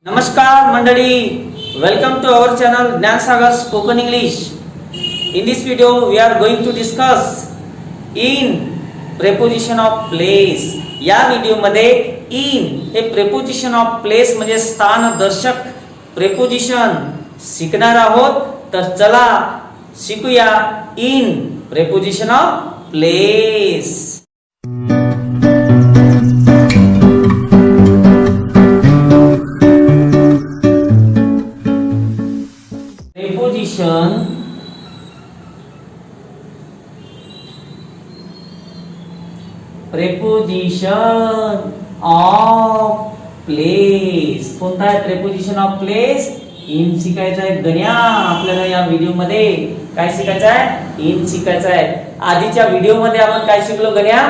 नमस्कार मंडळी, welcome to our channel Jnansagar Spoken English. In this video we are going to discuss in preposition of place. या video मध्ये in हे preposition of place म्हणजे स्थानदर्शक preposition शिकणार आहोत. तर चला शिकूया in preposition of place. Preposition of place. कोणता आहे preposition of place? in शिकायचा आहे गण्या. आपल्याला या व्हिडिओ मध्ये काय शिकायचं आहे? in शिकायचं आहे. आधीच्या व्हिडिओ मध्ये आपण काय शिकलो गण्या?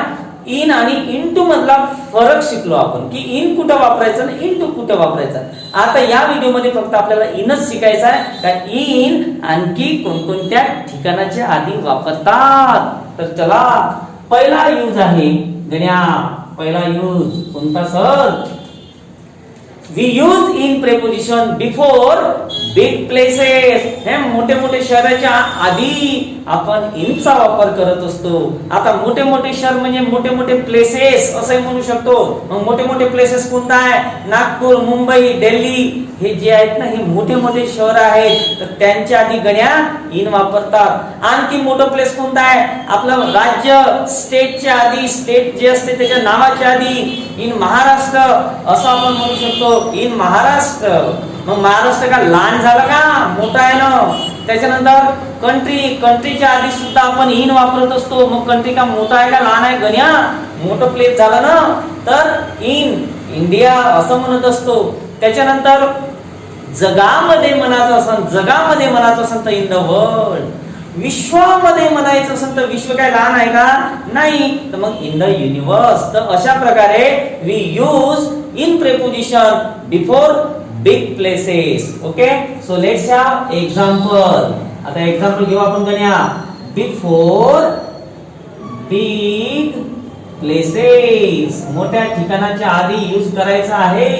in आणि into मधला फरक शिकलो आपण की in कुठं वापरायचं आणि into कुठं वापरायचं. आता या व्हिडिओ मध्ये फक्त आपल्याला inच शिकायचं आहे का in आणखी कोणकोणत्या ठिकाणाच्या आधी वापरतात. तर चला पहिला यूज आहे गण्या. पहिला यूज कोणता sir? We use in preposition before big places. हे मोठे मोठे शहराच्या आधी आपण in चा वापर करत असतो. आता मोठे मोठे शहर म्हणजे मोठे मोठे प्लेसेस असं म्हणू शकतो. मग मोठे मोठे प्लेसेस कोणता आहे? नागपूर, मुंबई, दिल्ली हे जे आहेत ना हे मोठे मोठे शहर आहेत. तर त्यांच्या आधी गण्या in वापरतात. आणखी मोठं प्लेस कोणता आहे? आपलं राज्य स्टेटच्या आधी, स्टेट जे असते त्याच्या नावाच्या आधी इन महाराष्ट्र असं आपण म्हणू शकतो. इन महाराष्ट्र. मग महाराष्ट्र का लहान झाला का? मोठा आहे ना. त्याच्यानंतर कंट्री, कंट्रीच्या आधी सुद्धा आपण इन वापरत असतो. मग कंट्री का मोठा आहे का लहान आहे गण्या? मोठं प्लेस झालं ना. तर इन इंडिया असं म्हणत असतो. त्याच्यानंतर जगामध्ये म्हणायचं असेल, जगामध्ये म्हणायचं असेल तर इन द वर्ल्ड. विश्वामध्ये म्हणायचं असेल तर विश्व काय लहान आहे का? नाही. तर मग इन द युनिवर्स. तर अशा प्रकारे we use in preposition before big places. Okay, so let's have example. आता एक्झाम्पल घेऊ आपण गण्या. Before big places. मोठ्या ठिकाणाच्या आधी यूज करायचा आहे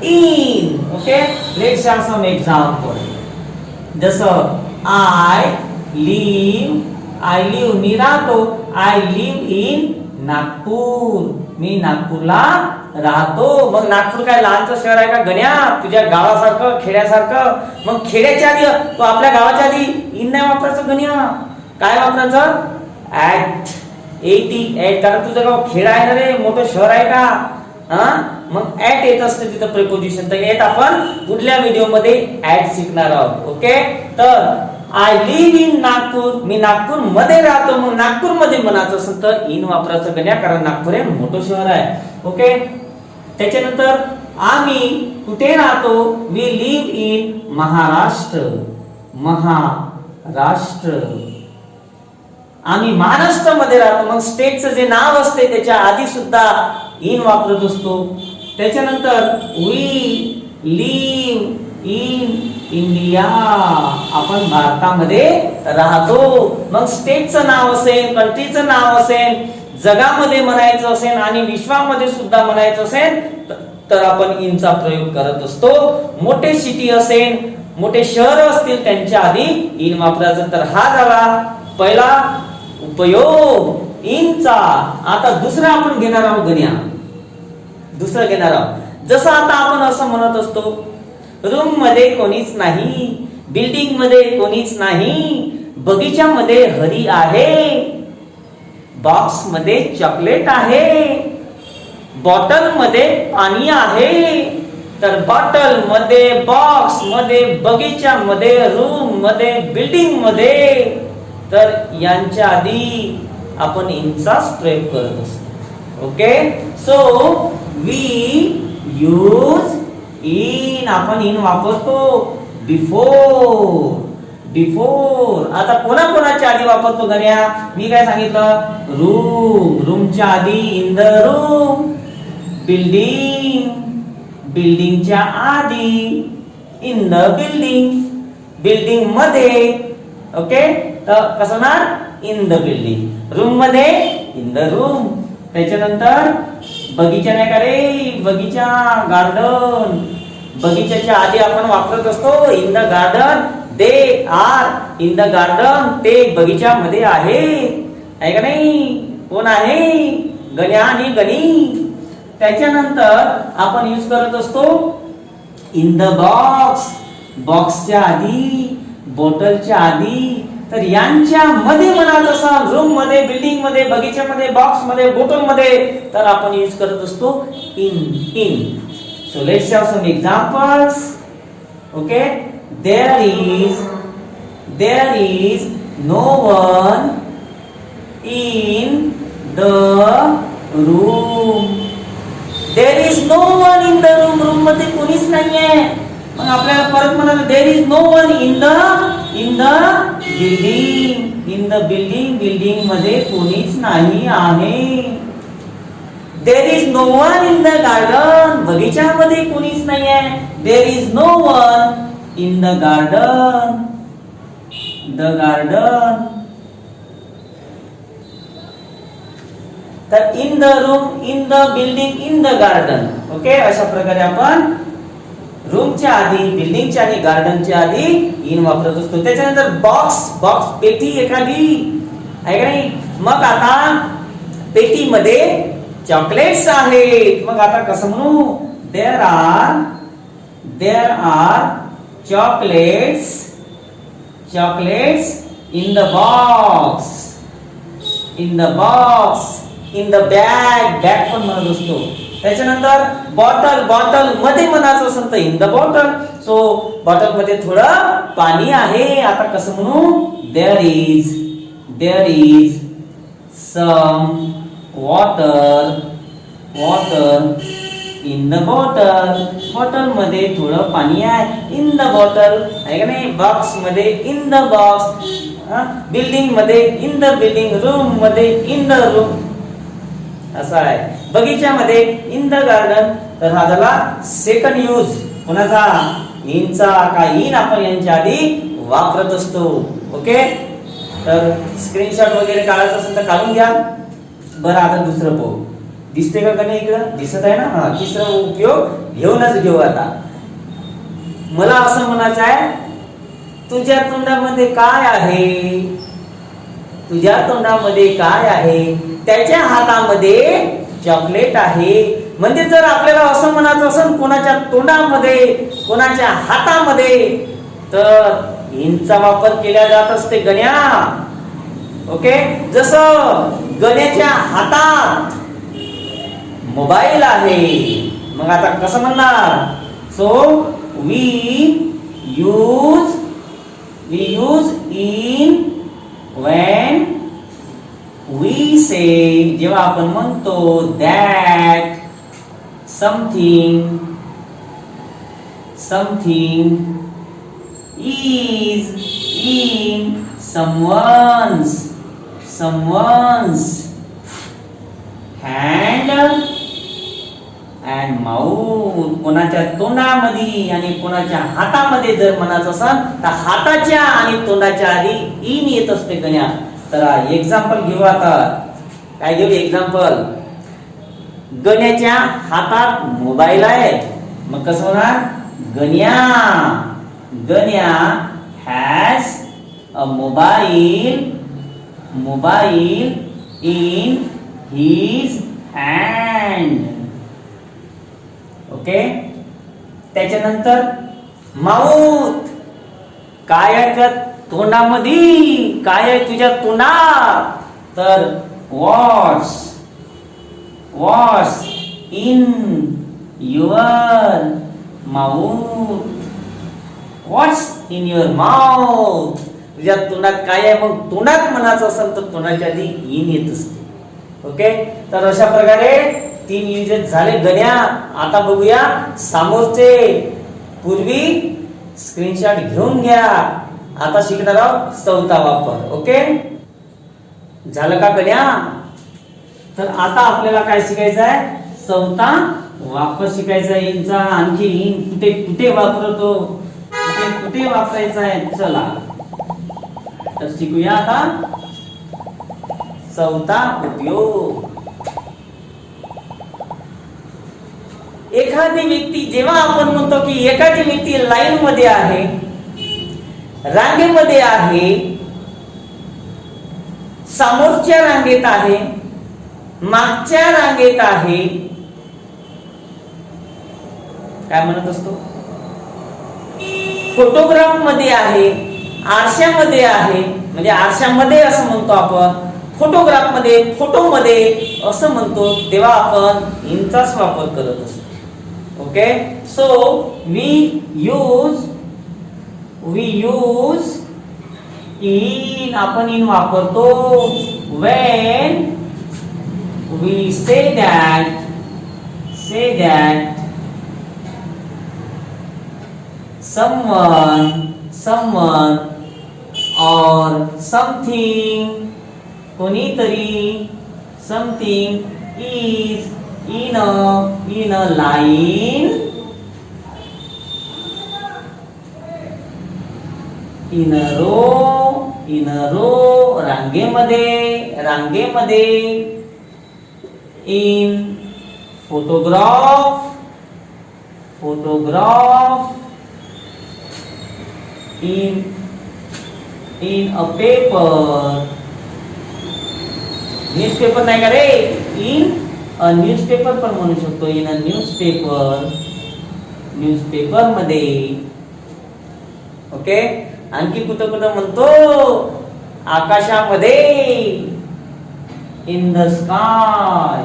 in. Okay, let's have some example. जसं I live मी राहतो. I live in Nagpur. मी नागपूरला राहतो. मग नागपूर काय लहानचं शहर आहे का गण्या? तुझ्या गावासारखं, खेड्यासारखं. मग खेड्याच्या आधी तो आपल्या गावाच्या आधी in नाही वापरायचं गण्या. काय वापरायचं? at. कारण तुझं गाव खेडा आहे ना रे, मोठं शहर आहे का? मग ऍट येत असते तिथं प्रेपोजिशन. तर येत आपण पुढल्या व्हिडिओ मध्ये ऍट शिकणार आहोत. ओके, तर आय लिव्ह इन नागपूर. मी नागपूर मध्ये राहतो. मग नागपूर मध्ये म्हणायचं असेल तर इन वापरायचं गण्या, कारण नागपूर हे मोठं शहर आहे. ओके, त्याच्यानंतर आम्ही कुठे राहतो? We live in Maharashtra. Maharashtra. आम्ही महाराष्ट्रामध्ये राहतो. मग स्टेटचं जे नाव असते त्याच्या आधी सुद्धा इन वापरत असतो. त्याच्यानंतर वी लिव्ह इन इंडिया. आपण भारतामध्ये राहतो. मग स्टेटचं नाव असेल, कंट्रीचं नाव असेल, जगामध्ये म्हणायचं असेल आणि विश्वामध्ये सुद्धा म्हणायचं असेल तर आपण इनचा प्रयोग करत असतो. मोठे सिटी असेल, मोठे शहर असतील त्यांच्या आधी इन वापरायचं. तर हा झाला पहिला उपयोग इनचा. आता दुसरा आपण घेणार आहोत गण्या. दुसरं घेणार आहोत. जसं आता आपण असं म्हणत असतो, रूम मध्ये कोणीच नाही, बिल्डिंग मध्ये कोणीच नाही, बगीच्यामध्ये हरी आहे, बॉक्स मध्ये चॉकलेट आहे, बॉटल मध्ये पाणी आहे. तर बॉटल मध्ये, बॉक्स मध्ये, बगीच्यामध्ये, रूम मध्ये, बिल्डिंग मध्ये, तर यांच्या आधी आपण इनचाच प्रयोग करत असतो. Okay, so we use in. आपण इन वापरतो बिफोर. बिफोर. आता कोणाच्या आधी वापरतो गण्या? मी काय सांगितलं? रूम. रूमच्या आधी इन द रूम. बिल्डिंग. बिल्डिंगच्या आधी इन द बिल्डिंग. बिल्डिंग मध्ये. ओके, तर कसं ना? In the building. रूम मध्ये इन द रूम. त्याच्यानंतर बगीचा नाही का रे, बगीचा, गार्डन. बगीच्याच्या आधी आपण वापरत असतो in the garden they are, in the garden ते बगीच्यामध्ये आहे का नाही? कोण आहे? गण्या आणि गणी. त्याच्यानंतर आपण यूज करत असतो इन द बॉक्स, बॉक्सच्या आधी, बॉटलच्या आधी. तर यांच्या मध्ये म्हणत असाल रूम मध्ये, बिल्डिंग मध्ये, बगीच्यामध्ये, बॉक्स मध्ये, बॉटल मध्ये, तर आपण यूज करत असतो in. So let's have some examples. Okay, there is no one in the room. There is no one in the room. Room मध्ये कोणीच नाहीये. मग आपल्याला परत म्हणाल there is no one in the building. in the building, building मध्ये कोणीच नाही आहे. there is no one in the garden. बगीच्यामध्ये कोणीच नाहीये. there is no one in the garden. the garden. तर in the room, in the building, in the garden. Okay, अशा प्रकारे आपण रूमच्या आधी, बिल्डिंगच्या आणि गार्डनच्या आधी इन वापरत असतो. त्याच्यानंतर बॉक्स, बॉक्स पेटी एखादी आहे का नाही? मग आता पेटीमध्ये चॉकलेट्स आहेत. मग आता कसं म्हणू? There are chocolates in the box, in the box, in the bag, bag पण म्हणत असतो. त्याच्यानंतर बॉटल मध्ये म्हणायचं असेल तर in the bottle. So bottle मध्ये थोडं पाणी आहे. आता कसं म्हणू? There is some water in the bottle. Bottle मध्ये थोडं पाणी आहे. इन द बॉटल आहे का नाही? बॉक्स मध्ये इन द बॉक्स, बिल्डिंग मध्ये इन द बिल्डिंग, रूम मध्ये इन द रूम. असं आहे. बगीच्यामध्ये इन द गार्डन. तर हा झाला सेकंड यूज. कोणाचा? इनचा. का इन आपण यांच्या आधी वापरत असतो. ओके, तर स्क्रीनशॉट वगैरे काढायचं असेल तर काढून घ्या. बरं, आता दुसरं पाहू. दिसते का गणे? इकडं दिसत आहे ना? हा, तिसरा उपयोग घेऊनच घेऊ. आता मला असं म्हणायचं आहे, तुझ्या तोंडामध्ये काय आहे? तुझ्या तोंडामध्ये काय आहे? त्याच्या हातामध्ये चॉकलेट आहे. म्हणजे जर आपल्याला असं म्हणायचं असेल कोणाच्या तोंडामध्ये, कोणाच्या हातामध्ये, तर इनचा वापर केला जात असते गण्या. ओके, जसं गण्याच्या हातात मोबाईल आहे. मग आता कसं म्हणणार? So we use in when we say, जेव्हा आपण म्हणतो that something is in someone's hand and mouth. कोणाच्या तोंडामध्ये आणि कोणाच्या हातामध्ये जर म्हणायचं असेल तर हाताच्या आणि तोंडाच्या आधी इन येत असते गण्या. तर एक्झाम्पल घेऊ. आता काय घेऊ एक्झाम्पल? गण्याच्या हातात मोबाईल आहे. मग कसं होणार? Ganya has a mobile in his hand. Okay, त्याच्यानंतर माउथ. काय आहे तोंडामध्ये? काय आहे तुझ्या तोंडात? तर what's in your mouth? What's in your mouth? तुझ्या तोंडात काय आहे? मग तोंडात म्हणायचं असेल तर तोंडाच्या आधी इन येत असते. ओके, तर अशा प्रकारे 3 युजेस झाले गण्या. आता बघूया समोरचे. पूर्वी स्क्रीनशॉट घेऊन घ्या. आता शिकणार आहोत चौथा वापर. ओके, झालं का गण्या? तर आता आपल्याला काय शिकायचं आहे? चौथा वापर शिकायचा आहे इनचा. आणखी इन कुठे कुठे वापरतो, कुठे वापरायचा आहे, चला तर शिकूया आता चौथा उपयोग. एखादी व्यक्ती, जेव्हा आपण म्हणतो की एखादी व्यक्ती लाईन मध्ये आहे, रांगेमध्ये आहे, समोरच्या रांगेत आहे, मागच्या रांगेत आहे, काय म्हणत असतो, फोटोग्राफ मध्ये आहे, आरशामध्ये आहे, म्हणजे आरशामध्ये असं म्हणतो आपण, फोटोग्राफ मध्ये, फोटो मध्ये असं म्हणतो, तेव्हा आपण इनचाच वापर करत असतो. Okay, so we use in, आपण in वापरतो when we say that someone or something, कोणीतरी, something is in a line, in a row, रांगेमध्ये, in photograph, in a paper, newspaper नाही का रे, in a न्यूजपेपर पण म्हणू शकतो, in a न्यूजपेपर मध्ये. ओके, आणखी कुठं कुठं म्हणतो, आकाशामध्ये, in the sky.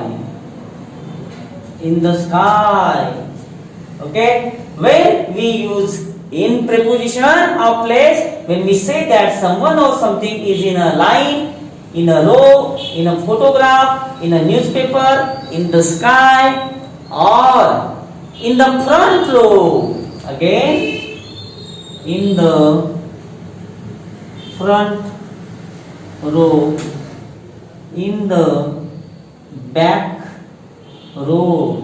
Okay, when we use in preposition of place, when we say that someone or something is in a line, in a row, in a photograph, in a newspaper, in the sky, or in the front row. Again, in the front row, in the back row,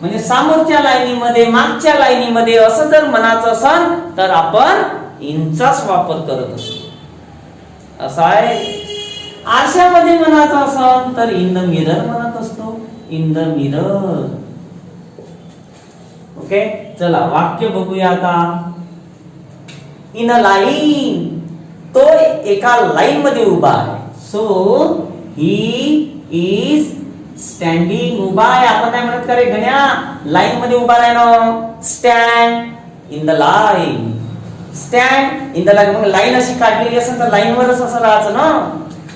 म्हणजे समोरच्या लाईनीमध्ये, मागच्या लाईनीमध्ये असं जर म्हणायचं असेल तर आपण इनचाच वापर करत असतो. असं आहे. आरशामध्ये म्हणायचं असेल तर इन द मिरर म्हणत असतो, इन द मिरर. ओके, चला वाक्य बघूया आता. इन अ लाईन, तो एका लाईन मध्ये उभा आहे. सो ही इज स्टँडिंग, उभा आहे. आपण काय म्हणत का रे गण्या, लाईन मध्ये उभा राहणं, stand in the line, stand in the line. मग लाईन अशी काढलेली असेल तर लाईन वरच असं राहायचं ना.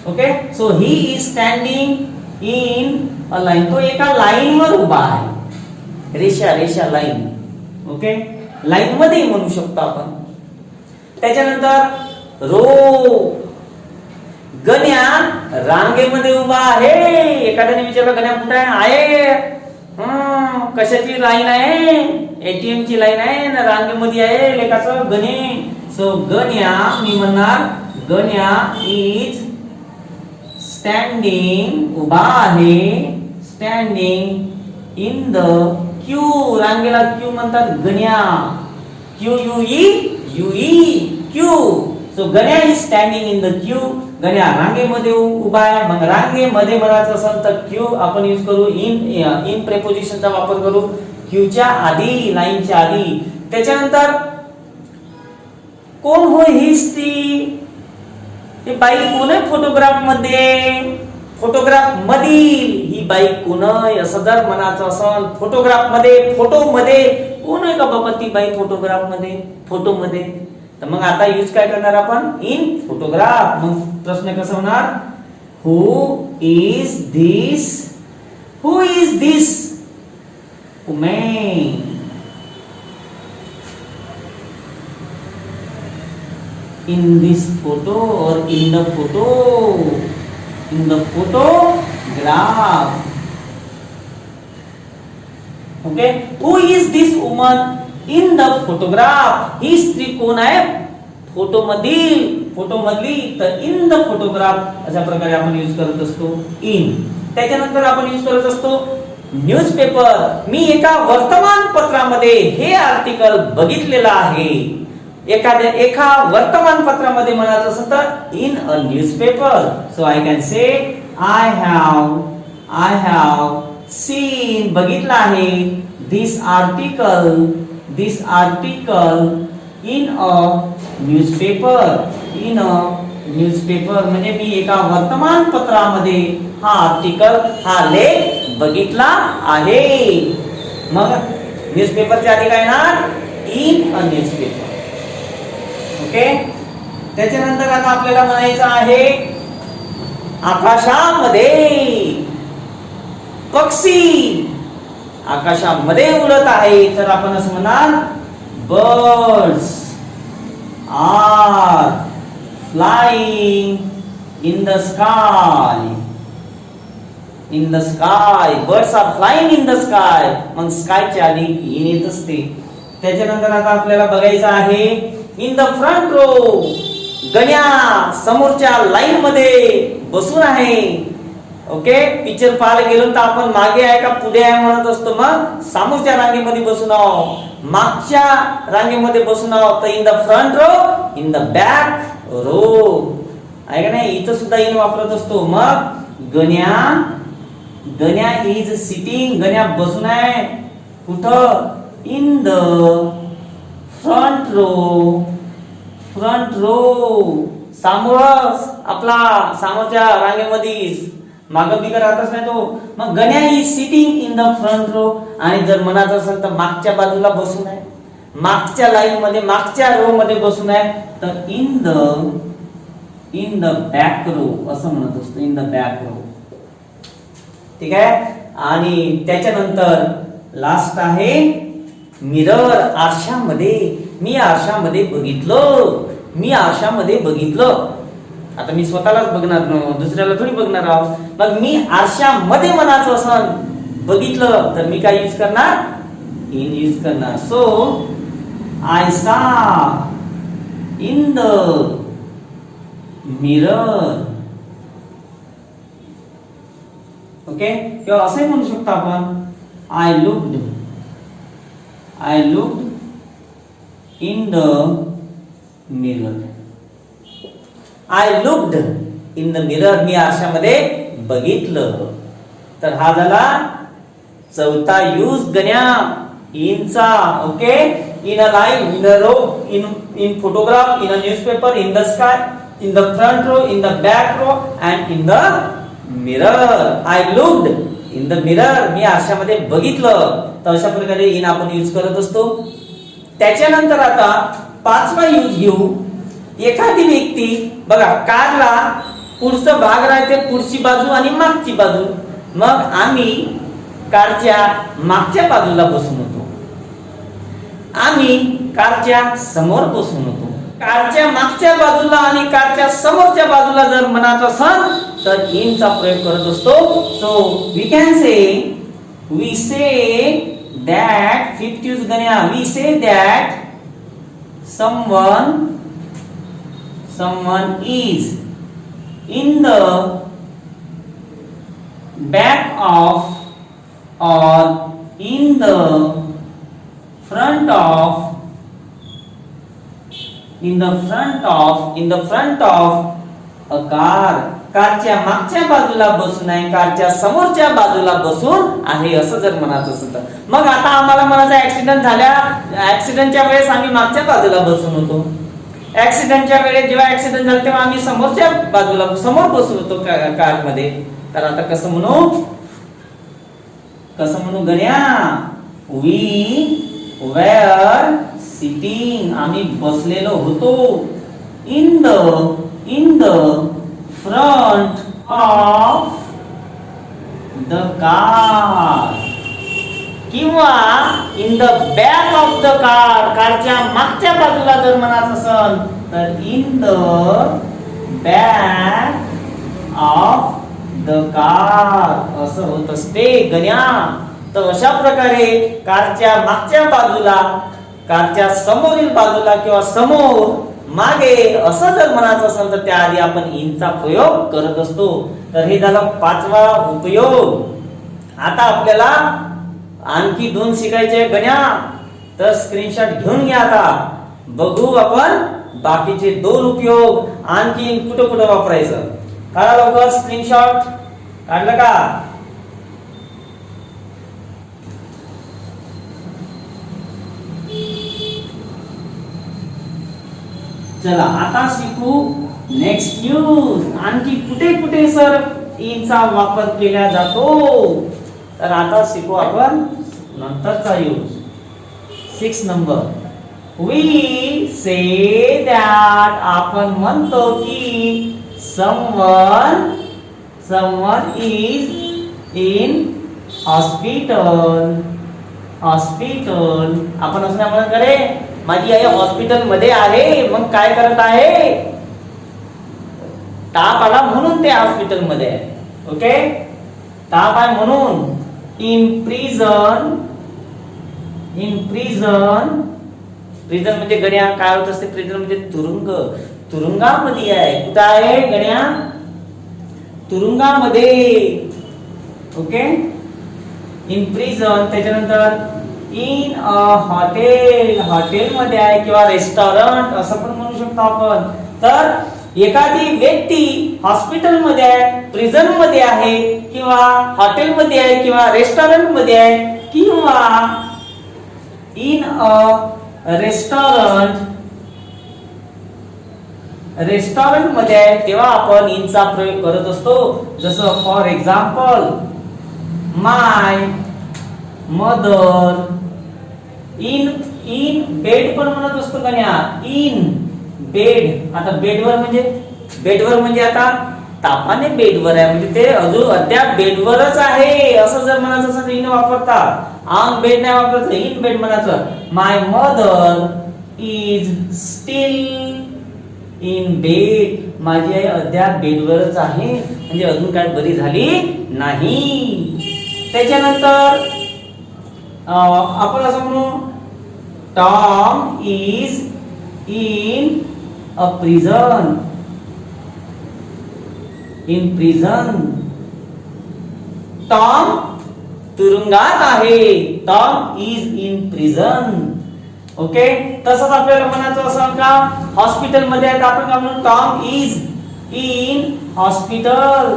Okay, so he is standing in a line, तो एका लाईन वर उभा आहे, रेषा लाईन. ओके, लाईन मध्ये म्हणू शकतो आपण. त्याच्यानंतर रो, गण्या रांगेमध्ये उभा आहे. एखाद्याने विचारलं गण्या कुठे आहे, कशाची लाईन आहे, एटीएम ची लाईन आहे ना, रांगेमध्ये आहे लेखाचं गणे. सो गण्या, मी म्हणणार गण्या इज स्टँडिंग, उभा आहे, स्टँडिंग इन द क्यू, रांगेला क्यू म्हणतात Ganya, queue. So Ganya is standing in the queue, Ganya रांगेमध्ये उभा आहे. मग रांगेमध्ये म्हणायचं असेल तर क्यू आपण यूज करू, इन प्रेपोजिशनचा वापर करू क्यूच्या आधी, लाईनच्या आधी. त्याच्यानंतर कोण होय ही स्त्री, ही बाई कोण आहे फोटोग्राफ मध्ये, फोटोग्राफ मधील ही बाई कोण आहे असं जर म्हणायचं असेल, फोटोग्राफ मध्ये, फोटो मध्ये कोण आहे का बाबा ती बाई फोटोग्राफ मध्ये, फोटो मध्ये. तर मग आता यूज काय करणार आपण, इन फोटोग्राफ. मग प्रश्न कसा होणार, who is this women, in this photo or in the photograph. Okay, who is this woman in the photograph, ही स्त्री कोण आहे फोटो मधली. तर इन द फोटोग्राफ अशा प्रकारे आपण यूज करत असतो इन. त्याच्यानंतर आपण यूज करत असतो न्यूजपेपर. मी एका वर्तमानपत्रामध्ये हे आर्टिकल बघितलेलं आहे. एका वर्तमानपत्रामध्ये म्हणायचं असेल तर in a newspaper. So I can say I have seen, बघितलं आहे, this article in a newspaper. In a newspaper म्हणजे मी एका वर्तमानपत्रामध्ये हा आर्टिकल, हा लेख बघितला आहे. मग न्यूजपेपरच्या आधी काय ना, इन अ न्यूजपेपर. ओके. त्याच्यानंतर आता आपल्याला म्हणायचं आहे आकाशामध्ये पक्षी आकाशामध्ये उडत आहे, तर आपण असं म्हणाल birds are flying in the sky. In the sky, birds are flying in the sky. मग स्कायच्या आधी इन येत असते. त्याच्यानंतर आता आपल्याला बघायचं आहे इन द फ्रंट रो. गण्या समोरच्या लाईन मध्ये बसून आहे. ओके. पिक्चर पाहायला गेलो तर आपण मागे आहे का पुढे आहे म्हणत असतो. मग समोरच्या रांगेमध्ये बसून आहोत, मागच्या रांगेमध्ये बसून आहोत. तर in the front row, in the back row आहे का नाही. इथं सुद्धा इन वापरत असतो. मग गण्या इज सिटिंग. गण्या बसून आहे कुठं, in the front row. Front row समोरच, आपला समोरच्या रांगेमध्ये, मागं बिगर राहतच नाही तो. मग Ganya is sitting in the front row. आणि जर म्हणत असेल तर मागच्या बाजूला बसून आहे, मागच्या लाईन मध्ये, मागच्या रो मध्ये बसून आहे, तर इन द बॅक रो असं म्हणत असतो. In the back row. ठीक आहे. आणि त्याच्यानंतर लास्ट आहे मिरर. आरशामध्ये. मी आरशामध्ये बघितलं. मी आरशामध्ये बघितलं. आता मी स्वतःलाच बघणार, दुसऱ्याला थोडी बघणार आहोत. मग मी आरशामध्ये म्हणायचं असं बघितलं तर मी काय यूज करणार, इन यूज करणार. So I saw in the mirror. Okay. किंवा असंही म्हणू शकतो आपण I looked in the mirror. I looked in the mirror. मी आरशामध्ये बघितलं. तर हा झाला चौथा यूज गण्या इनचा. Okay. In a line, in a row, in photograph, in a newspaper, in the sky, in the front row, in the back row and in the mirror. I looked in the mirror. मी आरशामध्ये बघितलं. तर अशा प्रकारे in आपण use करत असतो. त्याच्यानंतर आता पाचवा यूज घेऊ. एखादी व्यक्ती बघा, कारला पुढचा भाग राहते, पुढची बाजू आणि मागची बाजू. मग आम्ही कारच्या मागच्या बाजूला बसून होतो, आम्ही कारच्या समोर बसून होतो. कारच्या मागच्या बाजूला आणि कारच्या समोरच्या बाजूला जर म्हणायचं असेल तर इनचा प्रयोग करत असतो. So we can say, we say that, fifth use Ganya, we say that someone is in the back of or in the front of a car. कारच्या मागच्या बाजूला बसून आहे, कारच्या समोरच्या बाजूला बसून आहे असं जर म्हणायचं असेल तर. मग आता आम्हाला म्हणायचं ऍक्सिडेंट झाल्या, ऍक्सिडेंटच्या वेळेस आम्ही मागच्या बाजूला बसून होतो. ऍक्सिडेंटच्या वेळेस जेव्हा ऍक्सिडेंट झाला तेव्हा आम्ही समोरच्या बाजूला समोर बसून होतो कार मध्ये. तर आता कसं म्हणू गण्या, वी वेअर सिटिंग. आम्ही बसलेलो होतो. In the front of the car किंवा in the back of the car. कारच्या मागच्या बाजूला जर म्हणायचं असेल तर in the back of the car असं होत असते गण्या. तर अशा प्रकारे कारच्या मागच्या बाजूला, कारच्या समोरील बाजूला किंवा समोर, मागे असं जर म्हणायचं असेल तर त्याआधी आपण इनचा प्रयोग करत असतो. तर हे झाला पाचवा उपयोग. आता आपल्याला आणखी दोन शिकायचे गण्या. तर स्क्रीनशॉट घेऊन घ्या. आता बघू आपण बाकीचे दोन उपयोग आणखी कुठं कुठं वापरायचं. काढा लवकर स्क्रीनशॉट. काढलं का? चला आता शिकू नेक्स्ट यूज. आणखी कुठे कुठे सर इनचा वापर केला जातो, तर आता शिकू आपण नंतरचा यूज. 6 नंबर, वी से दॅट, आपण म्हणतो की someone is in hospital. Hospital आपण असं नाही म्हणत रे माझी आई हॉस्पिटल मध्ये आहे, मग काय करत आहे, ताप आला म्हणून ते हॉस्पिटल मध्ये आहे. ओके, ताप आहे म्हणून. इन प्रिझन प्रिझन म्हणजे गण्या काय होत असते, प्रिझन म्हणजे तुरुंग, तुरुंगामध्ये आहे. कुठं आहे गण्या, तुरुंगामध्ये. Okay, in prison. त्याच्यानंतर इन अ हॉटेल, हॉटेलमध्ये आहे किंवा रेस्टॉरंट असं पण म्हणू शकतो आपण. तर एखादी व्यक्ती हॉस्पिटलमध्ये आहे, प्रिझन मध्ये आहे किंवा हॉटेलमध्ये आहे किंवा रेस्टॉरंट मध्ये आहे किंवा इन अ रेस्टॉरंट मध्ये आहे, तेव्हा आपण इनचा प्रयोग करत असतो. जसं for example, my mother. In bed पण म्हणत असतो का नाही, इन बेड. आता बेडवर म्हणजे आता तापाने बेडवर आहे म्हणजे ते अजून अद्याप बेडवरच आहे असं जर म्हणायचं असेल तर इन वापरता. ऑन बेड नाही वापरत, इन बेड म्हणायचं. My mother is still in bed, माझी आई अद्याप बेडवरच आहे म्हणजे अजून काय बरी झाली नाही. त्याच्यानंतर आपण असं म्हणू, Tom is in a prison. In prison, Tom तुरुंगात आहे. Tom is in prison. Okay, तसंच आपल्याला म्हणायचं असं का हॉस्पिटल मध्ये आहे, आपण काय म्हणू, Tom is in hospital.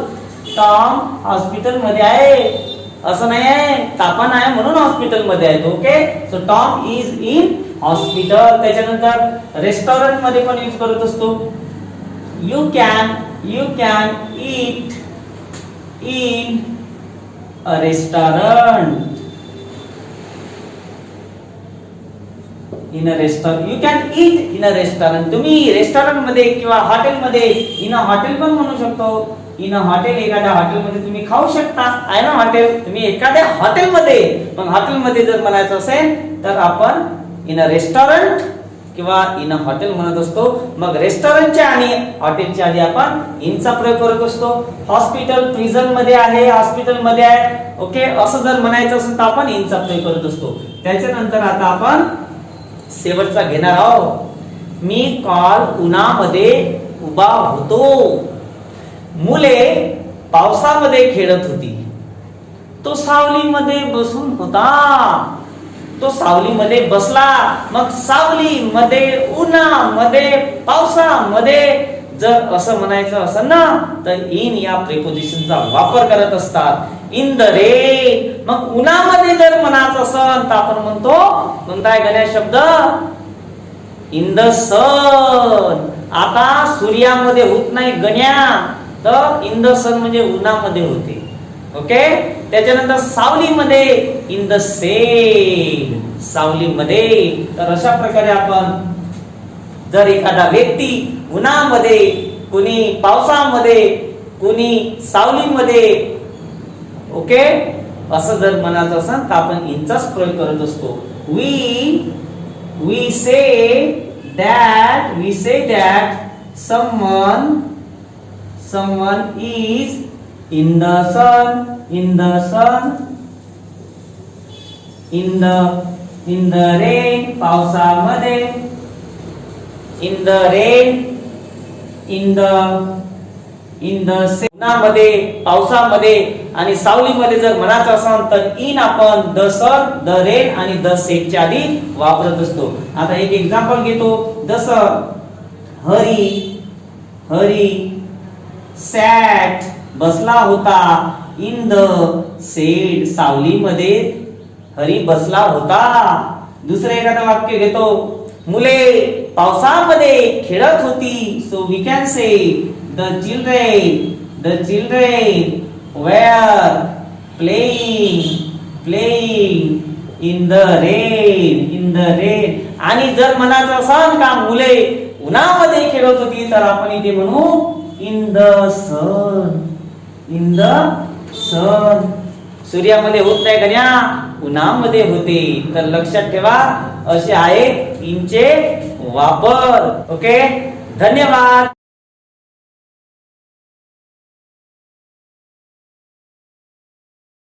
Tom hospital मध्ये आहे असं नाही आहे, तापण आहे म्हणून हॉस्पिटल मध्ये आहे. Okay, so Tom is in hospital. त्याच्यानंतर रेस्टॉरंट मध्ये पण यूज करत असतो. You can eat in a restaurant. In a restaurant, you can eat in a restaurant. तुम्ही रेस्टॉरंट मध्ये किंवा हॉटेल मध्ये, इन अ हॉटेल पण म्हणू शकतो. इन अ हॉटेल, एखाद्या हॉटेलमध्ये तुम्ही खाऊ शकता, आहे ना हॉटेल. तुम्ही एखाद्या हॉटेलमध्ये, मग हॉटेलमध्ये जर म्हणायचं असेल तर आपण इन अ रेस्टॉरंट किंवा इन अ हॉटेल म्हणत असतो. मग रेस्टॉरंटच्या आणि हॉटेलच्या आधी आपण इनचा प्रयोग करत असतो. हॉस्पिटल प्रिझन मध्ये आहे, हॉस्पिटल मध्ये आहे. ओके, असं जर म्हणायचं असेल तर आपण इनचा प्रयोग करत असतो. त्याच्यानंतर आता आपण शेवटचा घेणार आहोत. मी काल उन्हामध्ये उभा होतो. मुले पावसामध्ये खेळत होती. तो सावलीमध्ये बसून होता. तो सावलीमध्ये बसला. मग सावलीमध्ये, उन्हामध्ये, पावसामध्ये जर असं म्हणायचं असेल ना तर इन या प्रिपोजिशनचा वापर करत असतात. In the rain. मग उन्हामध्ये जर म्हणायचं असेल तर आपण म्हणतो कोणता आहे गण्या शब्द, इन द सन. आता सूर्यामध्ये होत नाही गण्या, तर इन द सन म्हणजे उन्हामध्ये होते. ओके, त्याच्यानंतर सावलीमध्ये, इन द शेड. सावलीमध्ये. तर अशा प्रकारे आपण जर एखादा व्यक्ती उन्हामध्ये, कोणी पावसामध्ये, कोणी सावलीमध्ये, ओके, असं जर म्हणायचं असेल तर आपण इनचाच प्रयोग करत असतो. we say that someone is in the sun, in the rain, पावसामध्ये, in the rain, in the उन्हामध्ये, पावसामध्ये आणि सावलीमध्ये जर म्हणायचं असेल तर इन आपण द सन, द रेन आणि द सेटच्या आधी वापरत असतो. आता एक एक्झाम्पल घेतो. जसं हरी सॅट बसला होता इन द शेड. सावलीमध्ये हरी बसला होता. दुसरे एखादं वाक्य घेतो. मुले पावसामध्ये खेळत होती. So we can say the children were playing in the rain. आणि जर म्हणायचं असेल का मुले उन्हामध्ये खेळत होती तर आपण इथे म्हणू इन द सन. सूर्यामध्ये होत नाही गण्या, उन्हामध्ये होते. तर लक्षात ठेवा असे आहेत इनचे वापर. ओके, धन्यवाद.